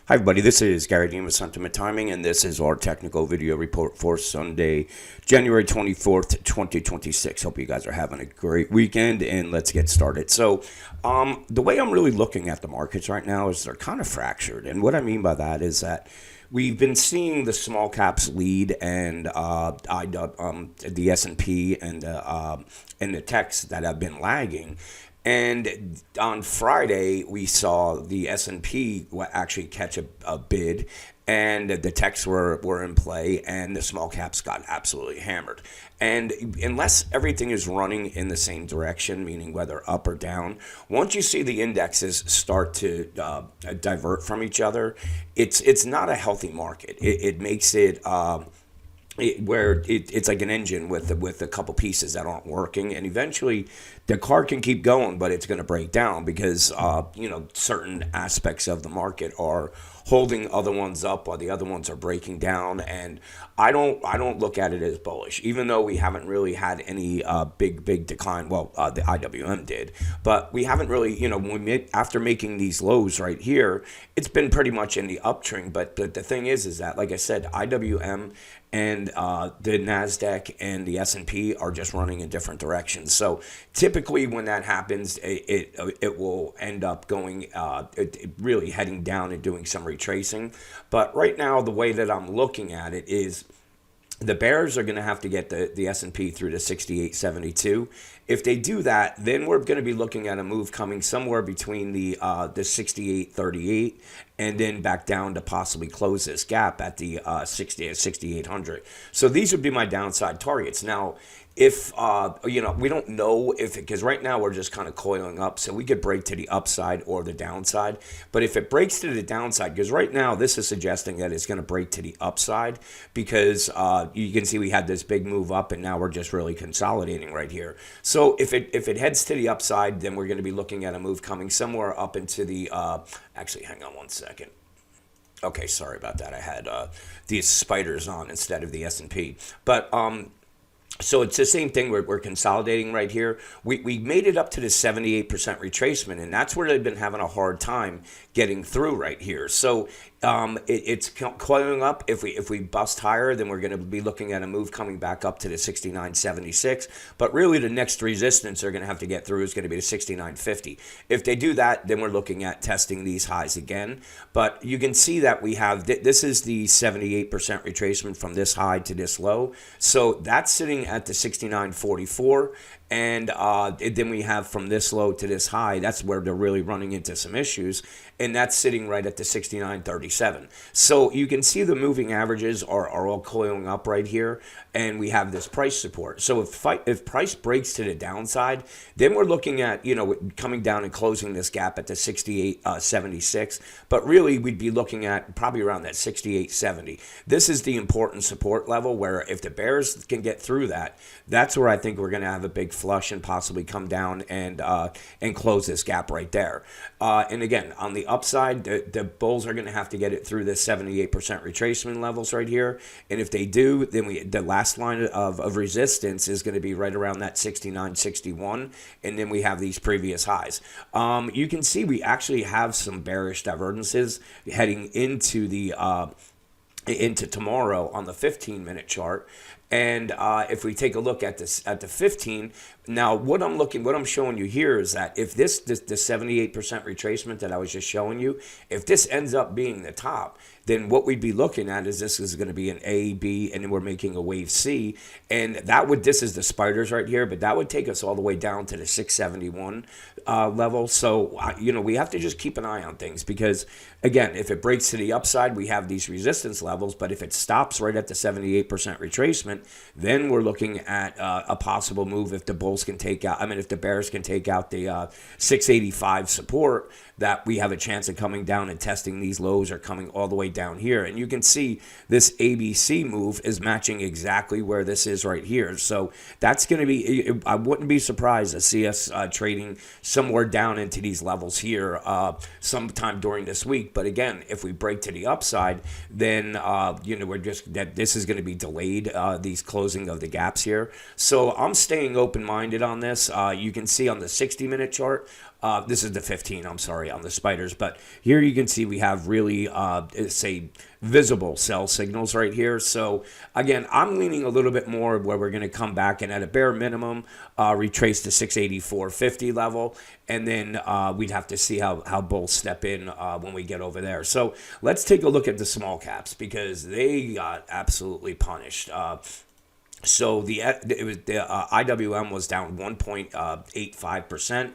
Hi, everybody. This is Gary Dean with Sentiment Timing, and this is our technical video report for Sunday, January 24th, 2026. Hope you guys are having a great weekend, and let's get started. The way I'm really looking at the markets right now is they're kind of fractured. And what I mean by that is that we've been seeing the small caps lead and the S&P and the techs that have been lagging. And on Friday, we saw the S&P actually catch a bid, and the techs were in play, and the small caps got absolutely hammered. And unless everything is running in the same direction, meaning whether up or down, once you see the indexes start to divert from each other, it's not a healthy market. It makes it. It's like an engine with a couple pieces that aren't working, and eventually the car can keep going, but it's going to break down because certain aspects of the market are holding other ones up while the other ones are breaking down. And I don't look at it as bullish, even though we haven't really had any big decline. Well, the IWM did, but we haven't really, after making these lows right here, it's been pretty much in the uptrend. But the thing is that, like I said, IWM and the Nasdaq and the S&P are just running in different directions. So typically, when that happens, it will end up going really heading down and doing some retracing. But right now, the way that I'm looking at it is the bears are going to have to get the S&P through to 68.72. If they do that, then we're going to be looking at a move coming somewhere between the 68.38 and then back down to possibly close this gap at the 6800. So these would be my downside targets. Now, if we don't know if because right now we're just kind of coiling up, so we could break to the upside or the downside. But if it breaks to the downside, because right now this is suggesting that it's going to break to the upside, because you can see we had this big move up and now we're just really consolidating right here. So if it heads to the upside, then we're going to be looking at a move coming somewhere up into the actually, hang on one second. Okay, sorry about that. I had these spiders on instead of the S&P, but so it's the same thing. We're consolidating right here. We made it up to the 78% retracement, and that's where they've been having a hard time getting through right here. So it's coiling up. If we bust higher, then we're going to be looking at a move coming back up to the 69.76. But really, the next resistance they're going to have to get through is going to be the 69.50. If they do that, then we're looking at testing these highs again. But you can see that we have this is the 78% retracement from this high to this low. So that's sitting at the 69.44. And then we have from this low to this high, that's where they're really running into some issues. And that's sitting right at the 69.37. So you can see the moving averages are all coiling up right here. And we have this price support. So if price breaks to the downside, then we're looking at, coming down and closing this gap at the 68.76. But really, we'd be looking at probably around that 68.70. This is the important support level where if the bears can get through that, that's where I think we're going to have a big flush and possibly come down and close this gap right there. And again, on the upside, the bulls are going to have to get it through the 78% retracement levels right here. And if they do, then the last line of resistance is going to be right around that 69.61. And then we have these previous highs. You can see we actually have some bearish divergences heading into into tomorrow on the 15-minute chart. And if we take a look at this at the 15, now what I'm showing you here is that if the 78% retracement that I was just showing you, if this ends up being the top, then what we'd be looking at is this is going to be an A, B, and then we're making a wave C, and this is the spiders right here, but that would take us all the way down to the 671 level. So we have to just keep an eye on things because again, if it breaks to the upside, we have these resistance levels, but if it stops right at the 78% retracement, then we're looking at a possible move if the bulls can take out, if the bears can take out the 685 support, that we have a chance of coming down and testing these lows or coming all the way down here. And you can see this ABC move is matching exactly where this is right here. So that's going to be, I wouldn't be surprised to see us trading somewhere down into these levels here sometime during this week. But again, if we break to the upside, then this is going to be delayed, these closing of the gaps here. So I'm staying open-minded on this. You can see on the 60-minute chart, This is the 15, I'm sorry, on the spiders. But here you can see we have really, say, visible sell signals right here. So again, I'm leaning a little bit more where we're going to come back and at a bare minimum retrace the 684.50 level, and then we'd have to see how bulls step in when we get over there. So let's take a look at the small caps because they got absolutely punished. So the IWM was down 1.85%.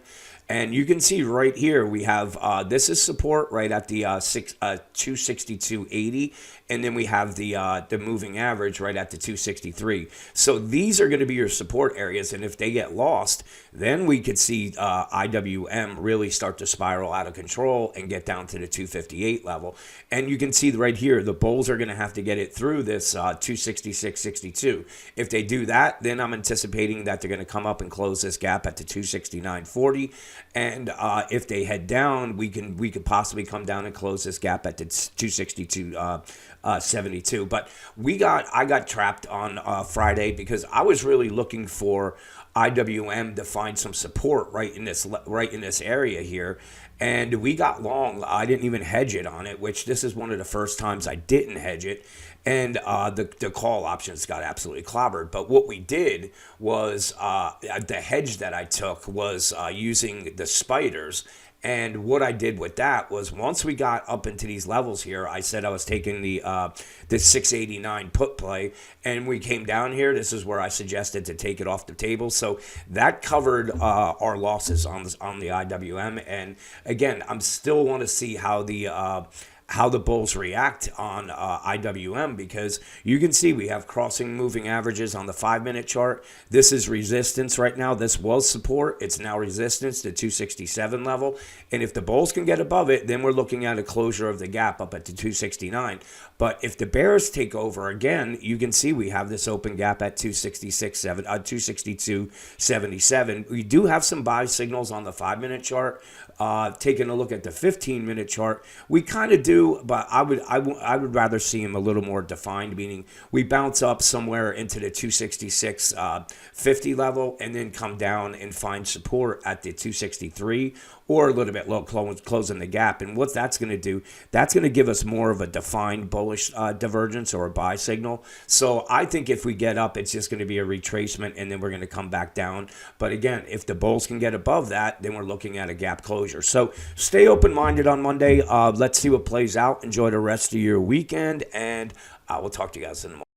And you can see right here we have this is support right at the 262.80, and then we have the moving average right at the 263. So these are going to be your support areas, and if they get lost, then we could see IWM really start to spiral out of control and get down to the 258 level. And you can see right here the bulls are going to have to get it through this 266.62. If they do that, then I'm anticipating that they're going to come up and close this gap at the 269.40. And if they head down, we could possibly come down and close this gap at the 262.72. But I got trapped on Friday because I was really looking for IWM to find some support right in this area here. And we got long. I didn't even hedge it on it, which this is one of the first times I didn't hedge it. And the call options got absolutely clobbered. But what we did was the hedge that I took was using the spiders. And what I did with that was once we got up into these levels here, I said I was taking the 689 put play, and we came down here. This is where I suggested to take it off the table. So that covered our losses on the IWM. And again, I'm still want to see how the bulls react on IWM, because you can see we have crossing moving averages on the 5-minute chart. This is resistance right now. This was support. It's now resistance, the 267 level. And if the bulls can get above it, then we're looking at a closure of the gap up at the 269. But if the bears take over again, you can see we have this open gap at 262.77. We do have some buy signals on the 5-minute chart. Taking a look at the 15-minute chart, we kind of do, but I would rather see him a little more defined, meaning we bounce up somewhere into the 266.50 level and then come down and find support at the 263 or a little bit low, closing the gap. And what that's going to do, that's going to give us more of a defined bullish divergence or a buy signal. So I think if we get up, it's just going to be a retracement and then we're going to come back down. But again, if the bulls can get above that, then we're looking at a gap closure. So stay open-minded on Monday. Let's see what plays out. Enjoy the rest of your weekend, and we'll talk to you guys in the morning.